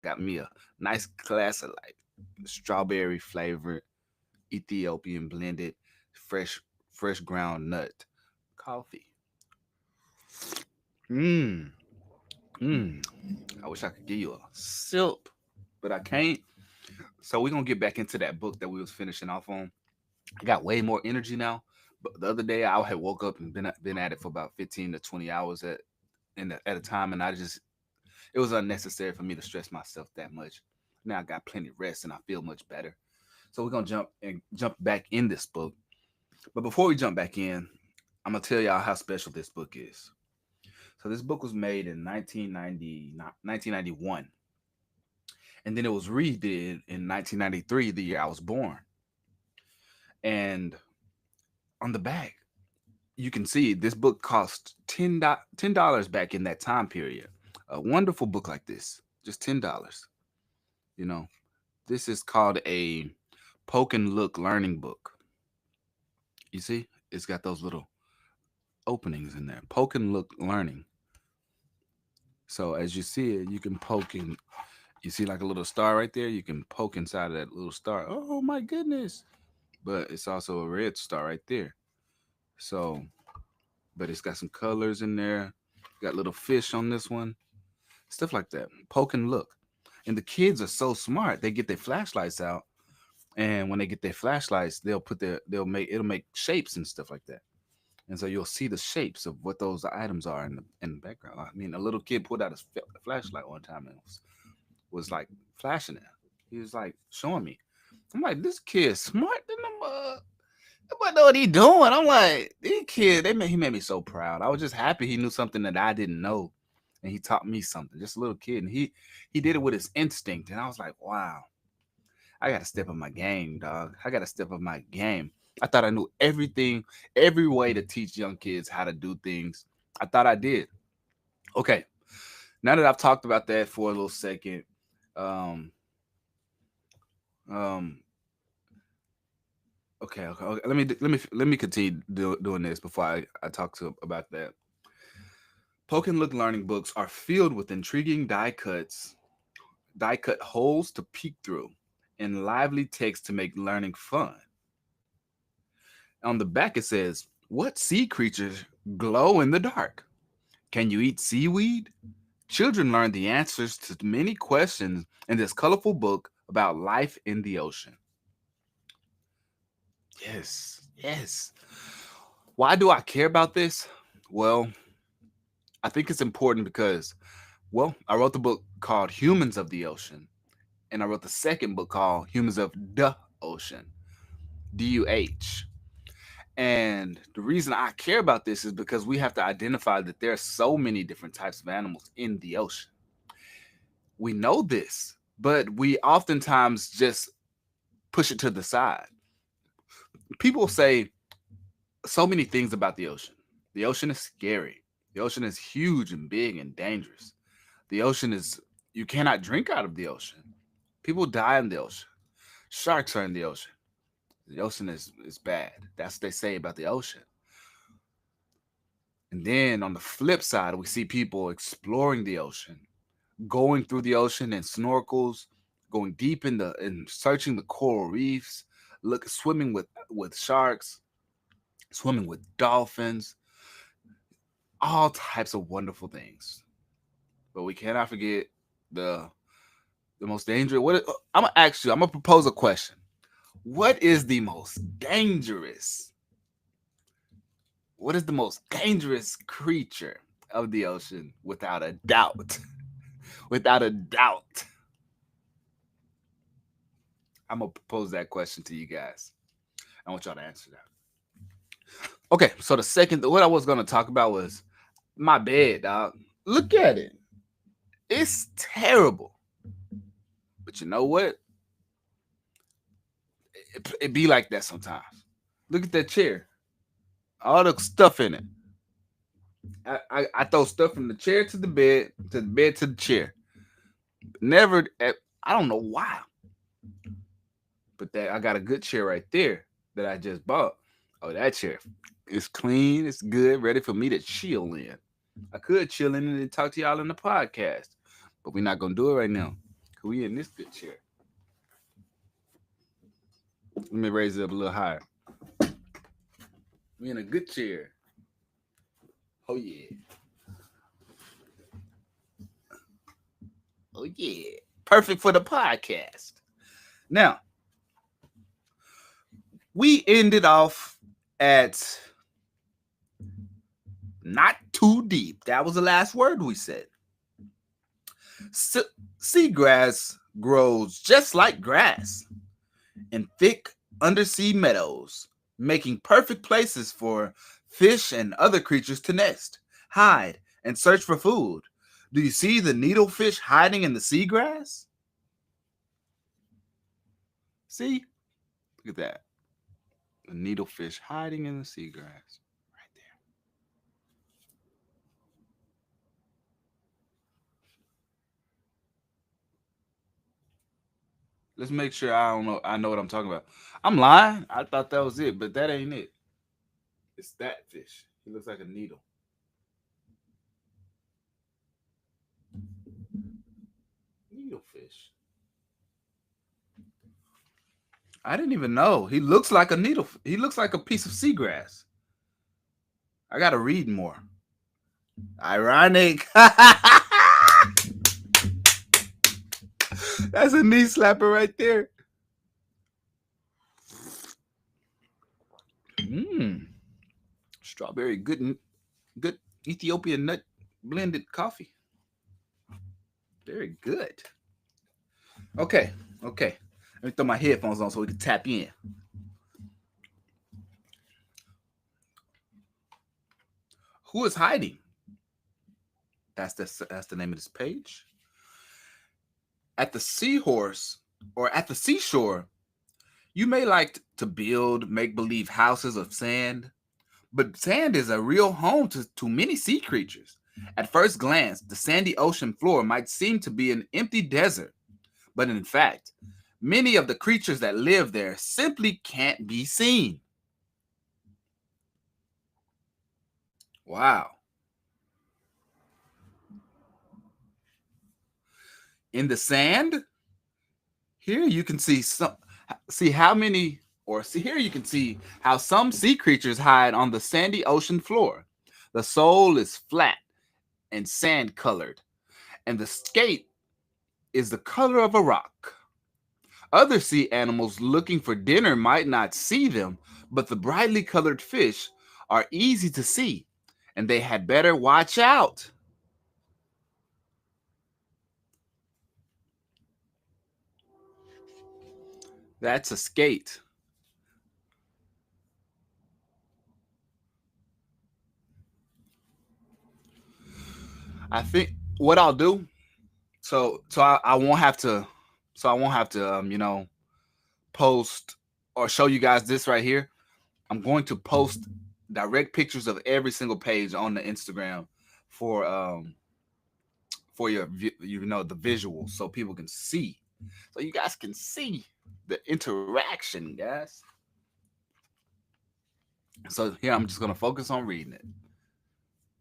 got me a nice glass of like strawberry flavored Ethiopian blended fresh fresh ground nut coffee. Mmm. Mmm. I wish I could give you a sip, but I can't. So we're gonna get back into that book that we was finishing off on. I got way more energy now. But the other day I had woke up and been at it for about 15 to 20 hours at a time, and I just it was unnecessary for me to stress myself that much. Now I got plenty of rest and I feel much better. So we're gonna jump back in this book. But before we jump back in, I'm gonna tell y'all how special this book is. So this book was made in 1991, and then it was redid in 1993, the year I was born. And on the back, you can see this book cost $10 back in that time period. A wonderful book like this, just $10. You know, this is called a poke and look learning book. You see, it's got those little openings in there. Poke and look learning. So as you see it, you can poke in. You see like a little star right there. You can poke inside of that little star. Oh my goodness! But it's also a red star right there. So, but it's got some colors in there. Got little fish on this one. Stuff like that. Poke and look. And the kids are so smart. They get their flashlights out, and when they get their flashlights, it'll make shapes and stuff like that. And so you'll see the shapes of what those items are in the background. I mean, a little kid pulled out his flashlight one time and was like flashing it. He was like showing me. I'm like, this kid's smart than the Nobody know what he doing. I'm like, these kids, he made me so proud. I was just happy he knew something that I didn't know, and he taught me something. Just a little kid, and he did it with his instinct, and I was like, wow, I got to step up my game, dog. I got to step up my game. I thought I knew everything, every way to teach young kids how to do things. I thought I did. Okay, now that I've talked about that for a little second, um, um, okay. Let me continue doing this before I talk to about that. Poke and look learning books are filled with intriguing die cut holes to peek through, and lively text to make learning fun. On the back it says, "What sea creatures glow in the dark? Can you eat seaweed?" Children learn the answers to many questions in this colorful book about life in the ocean. Yes, yes. Why do I care about this? Well, I think it's important because, well, I wrote the book called Humans of the Ocean, and I wrote the second book called Humans of the Ocean, DUH. And the reason I care about this is because we have to identify that there are so many different types of animals in the ocean. We know this, but we oftentimes just push it to the side. People say so many things about the ocean. The ocean is scary. The ocean is huge and big and dangerous. The ocean is, you cannot drink out of the ocean. People die in the ocean. Sharks are in the ocean. The ocean is bad. That's what they say about the ocean. And then on the flip side, we see people exploring the ocean, going through the ocean in snorkels, going deep in the and searching the coral reefs, swimming with sharks, swimming with dolphins, all types of wonderful things. But we cannot forget the the most dangerous. I'm gonna ask you. I'm gonna propose a question. What is the most dangerous? What is the most dangerous creature of the ocean? Without a doubt. Without a doubt. I'm gonna propose that question to you guys. I want y'all to answer that. Okay, so the second, what I was gonna talk about was my bed, dog. Look at it. It's terrible. But you know what? It be like that sometimes. Look at that chair. All the stuff in it. I throw stuff from the chair to the bed to the chair. Never. I don't know why, but that I got a good chair right there that I just bought. Oh, that chair is clean. It's good, ready for me to chill in. I could chill in and talk to y'all in the podcast, but we're not gonna do it right now. We in this good chair. Let me raise it up a little higher. We in a good chair. Oh yeah. Oh yeah. Perfect for the podcast. Now, we ended off at not too deep. That was the last word we said. Seagrass grows just like grass in thick undersea meadows, making perfect places for fish and other creatures to nest, hide, and search for food. Do you see the needlefish hiding in the seagrass? See? Look at that. The needlefish hiding in the seagrass. Right there. Let's make sure I know what I'm talking about. I'm lying. I thought that was it, but that ain't it. It's that fish. He looks like a needle. Needlefish. I didn't even know. He looks like a needle. He looks like a piece of seagrass. I gotta read more. Ironic. That's a knee slapper right there. Mmm. Strawberry, good Ethiopian nut blended coffee. Very good. Okay, okay. Let me throw my headphones on so we can tap in. Who is hiding? That's the name of this page. At the seahorse or at the seashore, you may like to build make believe houses of sand, but sand is a real home to many sea creatures. At first glance, the sandy ocean floor might seem to be an empty desert, but in fact, many of the creatures that live there simply can't be seen. Wow. In the sand, here you can see how many or see here you can see how some sea creatures hide on the sandy ocean floor. The sole is flat and sand colored, and the skate is the color of a rock. Other sea animals looking for dinner might not see them, but the brightly colored fish are easy to see, and they had better watch out. That's a skate. I think what I'll do, I won't have to, post or show you guys this right here. I'm going to post direct pictures of every single page on the Instagram for your the visuals so people can see, so you guys can see the interaction, guys. So here I'm just gonna focus on reading it.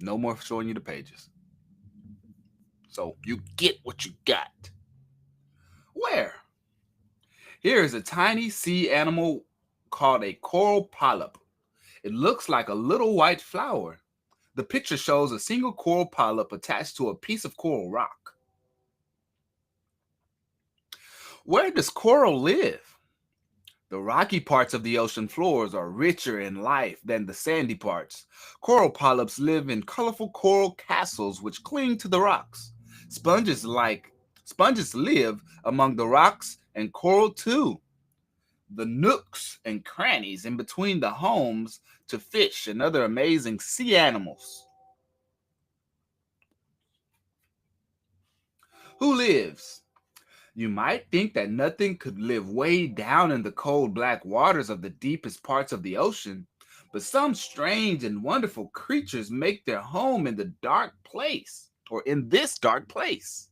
No more showing you the pages. So you get what you got. Where? Here is a tiny sea animal called a coral polyp. It looks like a little white flower. The picture shows a single coral polyp attached to a piece of coral rock. Where does coral live? The rocky parts of the ocean floors are richer in life than the sandy parts. Coral polyps live in colorful coral castles which cling to the rocks. Sponges live among the rocks and coral too. The nooks and crannies in between the homes to fish and other amazing sea animals. Who lives? You might think that nothing could live way down in the cold black waters of the deepest parts of the ocean, but some strange and wonderful creatures make their home in the dark place, or in this dark place.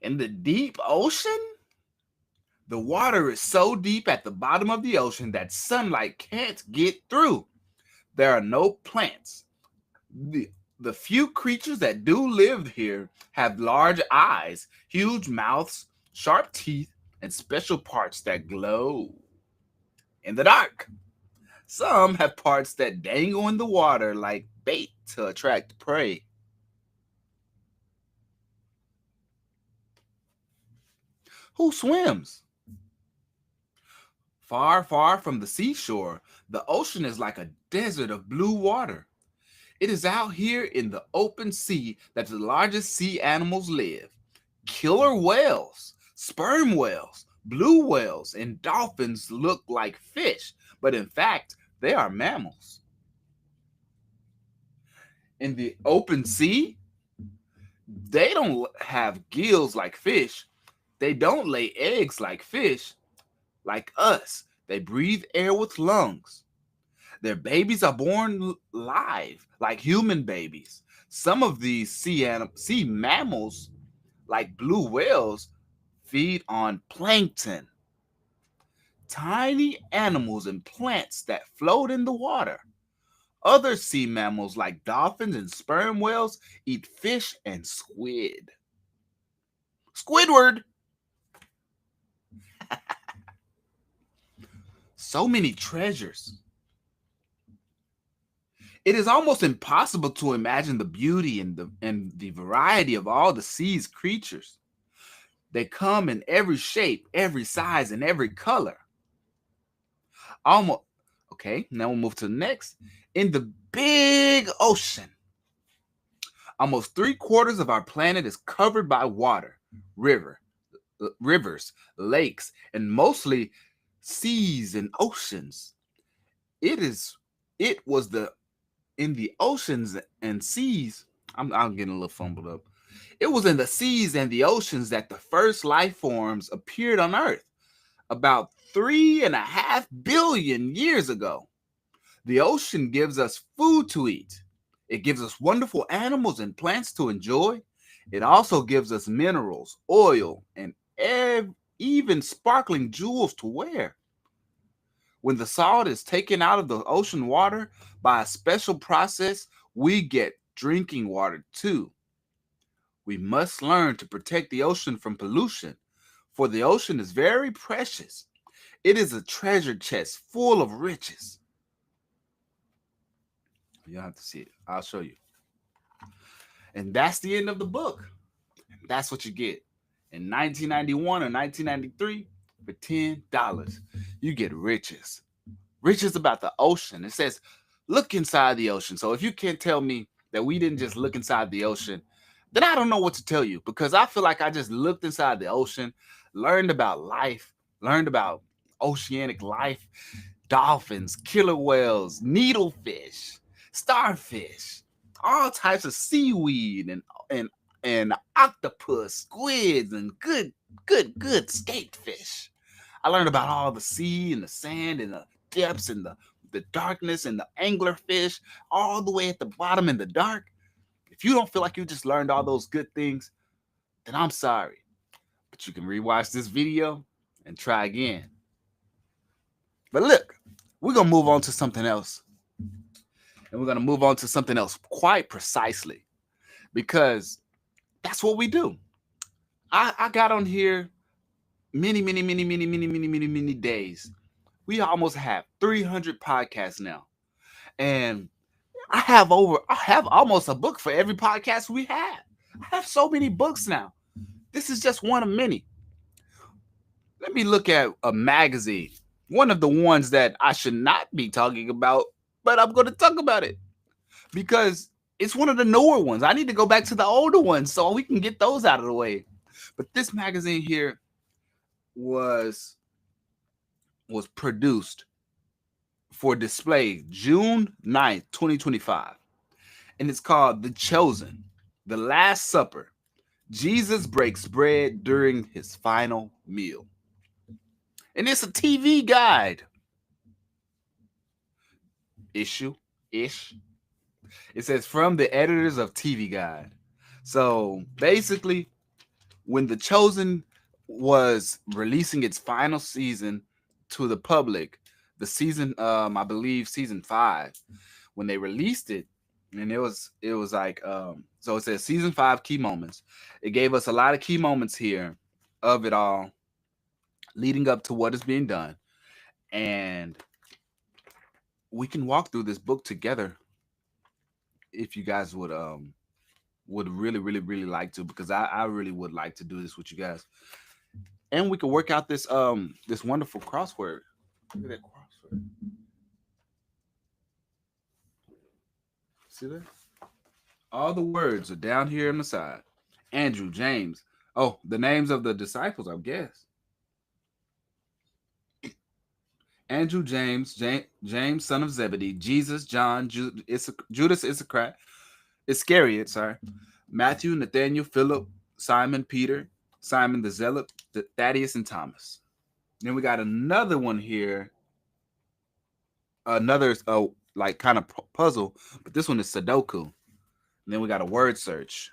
In the deep ocean? The water is so deep at the bottom of the ocean that sunlight can't get through. There are no plants. The few creatures that do live here have large eyes, huge mouths, sharp teeth, and special parts that glow in the dark. Some have parts that dangle in the water like bait to attract prey. Who swims? Far, far from the seashore, the ocean is like a desert of blue water. It is out here in the open sea that the largest sea animals live. Killer whales, sperm whales, blue whales, and dolphins look like fish, but in fact, they are mammals. In the open sea, they don't have gills like fish. They don't lay eggs like fish. Like us, they breathe air with lungs. Their babies are born live, like human babies. Some of these sea mammals, like blue whales, feed on plankton, tiny animals and plants that float in the water. Other sea mammals, like dolphins and sperm whales, eat fish and squid. Squidward! So many treasures. It is almost impossible to imagine the beauty and the variety of all the sea's creatures. They come in every shape, every size, and every color. Almost okay, now we'll move to the next. In the big ocean, almost three-quarters of our planet is covered by water, rivers, lakes, and mostly seas and oceans. It is it was the in the oceans and seas. I'm getting a little fumbled up. It was in the seas and the oceans that the first life forms appeared on Earth about 3.5 billion years ago. The ocean gives us food to eat. It gives us wonderful animals and plants to enjoy. It also gives us minerals, oil, and even sparkling jewels to wear. When the salt is taken out of the ocean water by a special process, we get drinking water too. We must learn to protect the ocean from pollution, for the ocean is very precious. It is a treasure chest full of riches. You don't have to see it. I'll show you. And that's the end of the book. That's what you get. In 1991 or 1993, for $10, you get riches. Riches about the ocean. It says, look inside the ocean. So if you can't tell me that we didn't just look inside the ocean, then I don't know what to tell you, because I feel like I just looked inside the ocean, learned about life, learned about oceanic life, dolphins, killer whales, needlefish, starfish, all types of seaweed and octopus, squids, and good skatefish. I learned about all the sea and the sand and the depths and the darkness and the anglerfish all the way at the bottom in the dark. If you don't feel like you just learned all those good things, then I'm sorry. But you can rewatch this video and try again. But look, we're going to move on to something else. And we're going to move on to something else quite precisely, because that's what we do. I got on here many days. We almost have 300 podcasts now. And I have almost a book for every podcast we have. I have so many books now. This is just one of many. Let me look at a magazine. One of the ones that I should not be talking about, but I'm going to talk about it because it's one of the newer ones. I need to go back to the older ones so we can get those out of the way. But this magazine here was produced for display June 9th, 2025. And it's called The Chosen, The Last Supper. Jesus breaks bread during his final meal. And it's a TV guide. Ish. It says from the editors of TV Guide. So basically, when The Chosen was releasing its final season to the public, the season, I believe season 5, when they released it, And it was like so it says season 5 key moments. It gave us a lot of key moments here of it all leading up to what is being done, and we can walk through this book together if you guys would really like to, because I really would like to do this with you guys, and we could work out this wonderful crossword. Look at that crossword. See that? All the words are down here on the side. Andrew, James. Oh, the names of the disciples, I guess. Andrew, James, son of Zebedee, Jesus, John, Judas Iscariot, sorry, Matthew, Nathaniel, Philip, Simon, Peter, Simon the Zealot, Thaddeus, and Thomas. Then we got another one here, another like kind of puzzle, but this one is Sudoku. And then we got a word search,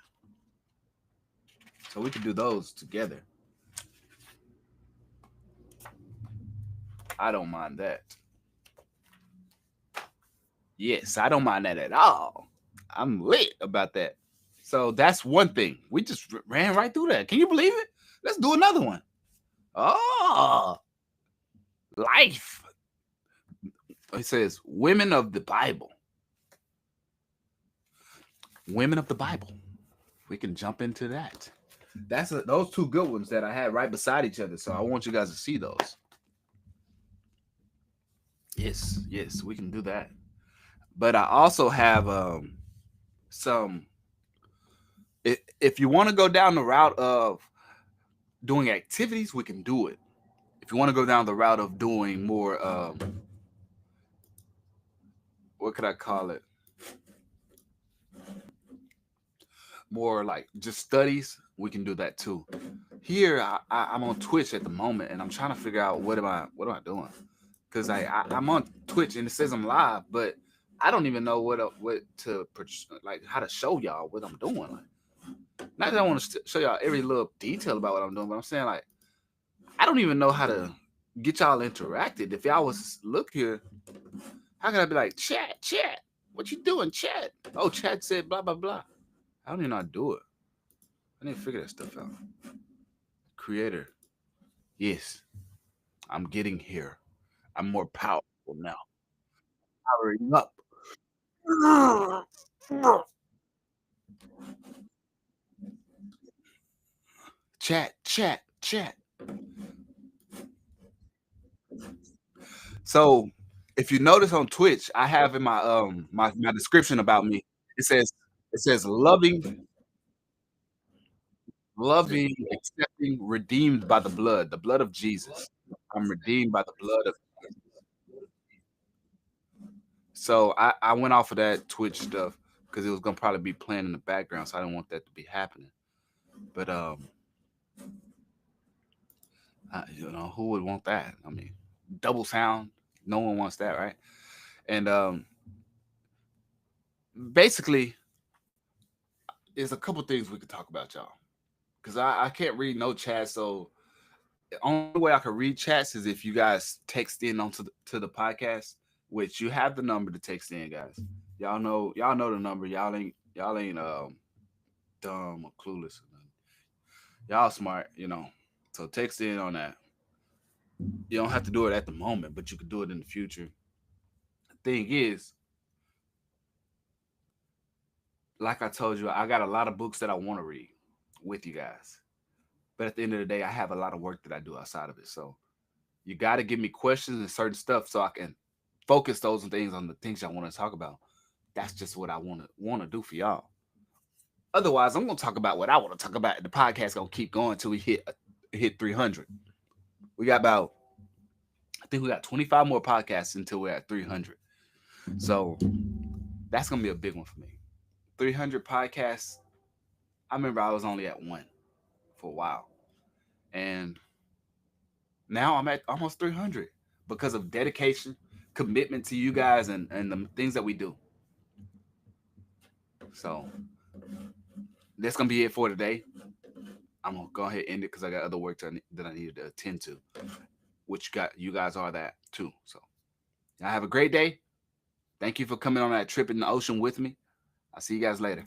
so we can do those together. I don't mind that. Yes, I don't mind that at all. I'm lit about that. So that's one thing. We just ran right through that. Can you believe it? Let's do another one. Oh, life. It says women of the Bible. Women of the Bible. We can jump into that. Those two good ones that I had right beside each other. So I want you guys to see those. Yes, we can do that. But I also have some. If you want to go down the route of doing activities, we can do it. If you want to go down the route of doing more, what could I call it? More like just studies, we can do that too. Here, I'm on Twitch at the moment, and I'm trying to figure out what am I doing? Because I'm on Twitch and it says I'm live, but I don't even know what to like how to show y'all what I'm doing. Like, not that I want to show y'all every little detail about what I'm doing, but I'm saying like I don't even know how to get y'all interacted. If y'all was look here, how can I be like chat? What you doing, chat? Oh, chat said blah blah blah. I don't even know how to do it. I need to figure that stuff out. Creator, yes, I'm getting here. I'm more powerful now. Powering up. Chat. So, if you notice on Twitch, I have in my description about me. It says loving, accepting, redeemed by the blood of Jesus. I'm redeemed by the blood of. So I went off of that Twitch stuff because it was gonna probably be playing in the background, so I didn't want that to be happening. But who would want that? I mean, double sound. No one wants that, right? And basically, there's a couple things we could talk about, y'all. Because I can't read no chat, so the only way I can read chats is if you guys text in onto to the podcast, which you have the number to text in, guys. Y'all know the number. Y'all ain't dumb or clueless. Y'all smart. So text in on that. You don't have to do it at the moment, but you could do it in the future. The thing is, like I told you, I got a lot of books that I want to read with you guys. But at the end of the day, I have a lot of work that I do outside of it. So you got to give me questions and certain stuff so I can focus those things on the things I want to talk about. That's just what I want to do for y'all. Otherwise, I'm gonna talk about what I want to talk about. The podcast gonna keep going until we hit 300. We got about I think we got 25 more podcasts until we're at 300. So that's gonna be a big one for me. 300 podcasts. I remember I was only at one for a while, and now I'm at almost 300 because of dedication, commitment to you guys, and the things that we do. So that's gonna be it for today. I'm gonna go ahead and end it because I got other work that I needed to attend to, which you guys are that too. So I have a great day. Thank you for coming on that trip in the ocean with me. I'll see you guys later.